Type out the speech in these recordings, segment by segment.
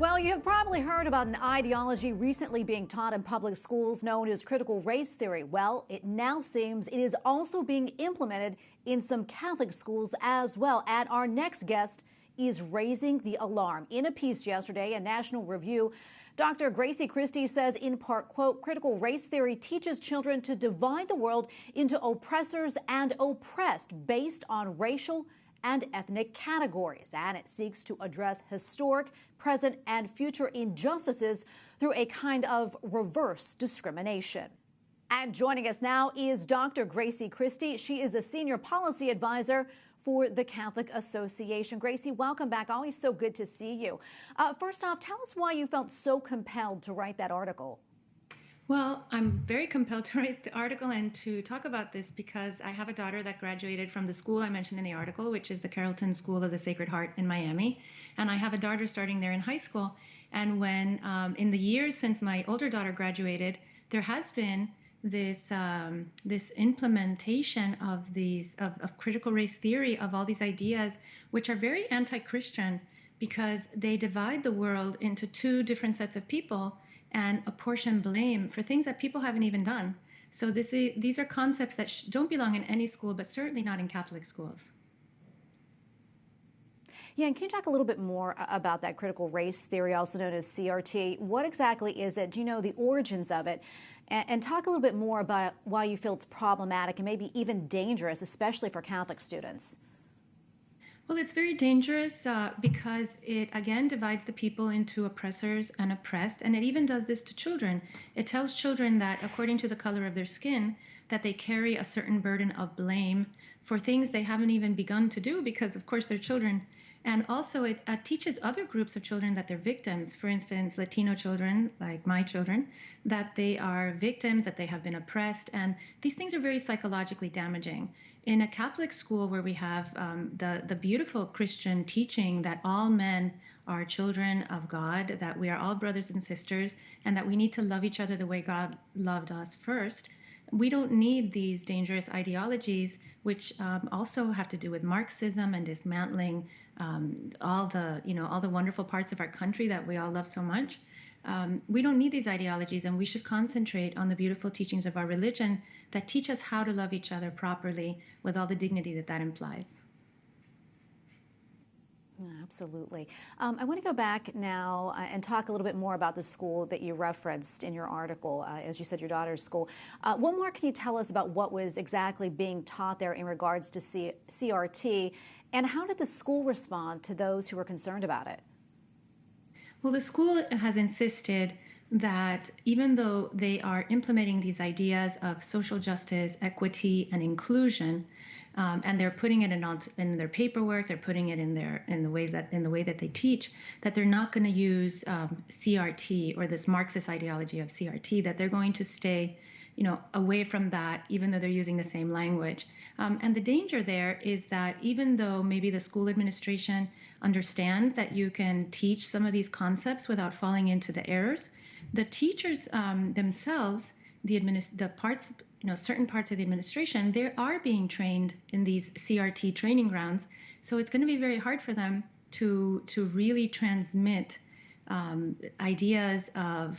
Well, you have probably heard about an ideology recently being taught in public schools known as critical race theory. Well, it now seems it is also being implemented in some Catholic schools as well. And our next guest is raising the alarm. In a piece yesterday, a National Review, Dr. Grazie Christie says, in part, quote, critical race theory teaches children to divide the world into oppressors and oppressed based on racial and ethnic categories, and it seeks to address historic, present, and future injustices through a kind of reverse discrimination. And joining us now is Dr. Grazie Christie. She is a senior policy advisor for the Catholic Association. Grazie, welcome back. Always so good to see you. First off, tell us why you felt so compelled to write that article. Well, I'm very compelled to write the article and to talk about this because I have a daughter that graduated from the school I mentioned in the article, which is the Carrollton School of the Sacred Heart in Miami. And I have a daughter starting there in high school. And when in the years since my older daughter graduated, there has been this this implementation of of critical race theory, of all these ideas, which are very anti-Christian because they divide the world into two different sets of people and apportion blame for things that people haven't even done. So these are concepts that don't belong in any school, but certainly not in Catholic schools. Yeah, and can you talk a little bit more about that critical race theory, also known as CRT? What exactly is it? Do you know the origins of it? And talk a little bit more about why you feel it's problematic and maybe even dangerous, especially for Catholic students. Well, it's very dangerous because it, again, divides the people into oppressors and oppressed, and it even does this to children. It tells children that according to the color of their skin, that they carry a certain burden of blame for things they haven't even begun to do because, of course, they're children. And also it teaches other groups of children that they're victims. For instance, Latino children, like my children, that they are victims, that they have been oppressed. And these things are very psychologically damaging. In a Catholic school where we have the beautiful Christian teaching that all men are children of God, that we are all brothers and sisters, and that we need to love each other the way God loved us first, we don't need these dangerous ideologies, which also have to do with Marxism and dismantling all the wonderful parts of our country that we all love so much. We don't need these ideologies, and we should concentrate on the beautiful teachings of our religion that teach us how to love each other properly with all the dignity that that implies. Absolutely. I want to go back now and talk a little bit more about the school that you referenced in your article, as you said, your daughter's school. What more can you tell us about what was exactly being taught there in regards to CRT, and how did the school respond to those who were concerned about it? Well, the school has insisted that even though they are implementing these ideas of social justice, equity, and inclusion, and they're putting it in their paperwork, they're putting it in the way that they teach, that they're not going to use CRT or this Marxist ideology of CRT, that they're going to stay, away from that, even though they're using the same language. And the danger there is that even though maybe the school administration understands that you can teach some of these concepts without falling into the errors, the teachers themselves, certain parts of the administration, they are being trained in these CRT training grounds. So it's going to be very hard for them to really transmit ideas of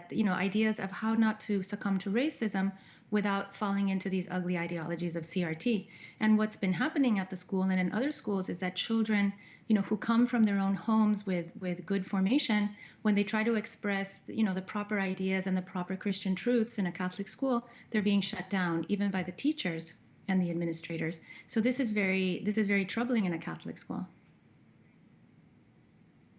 ideas of how not to succumb to racism without falling into these ugly ideologies of CRT. And what's been happening at the school and in other schools is that children, who come from their own homes with good formation, when they try to express, the proper ideas and the proper Christian truths in a Catholic school, they're being shut down, even by the teachers and the administrators. So this is very troubling in a Catholic school.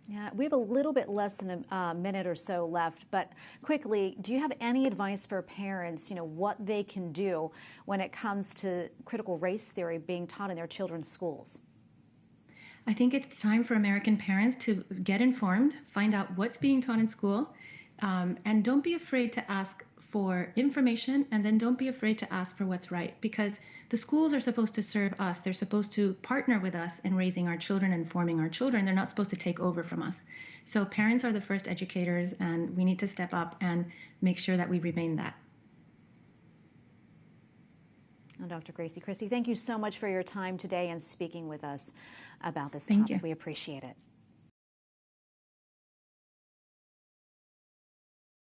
Yeah, we have a little bit less than a minute or so left, but quickly, do you have any advice for parents, what they can do when it comes to critical race theory being taught in their children's schools? I think it's time for American parents to get informed, find out what's being taught in school, and don't be afraid to ask for information, and then don't be afraid to ask for what's right, because the schools are supposed to serve us. They're supposed to partner with us in raising our children and forming our children. They're not supposed to take over from us. So parents are the first educators, and we need to step up and make sure that we remain that. Dr. Grazie Christie, thank you so much for your time today and speaking with us about this Thank topic. you. We appreciate it.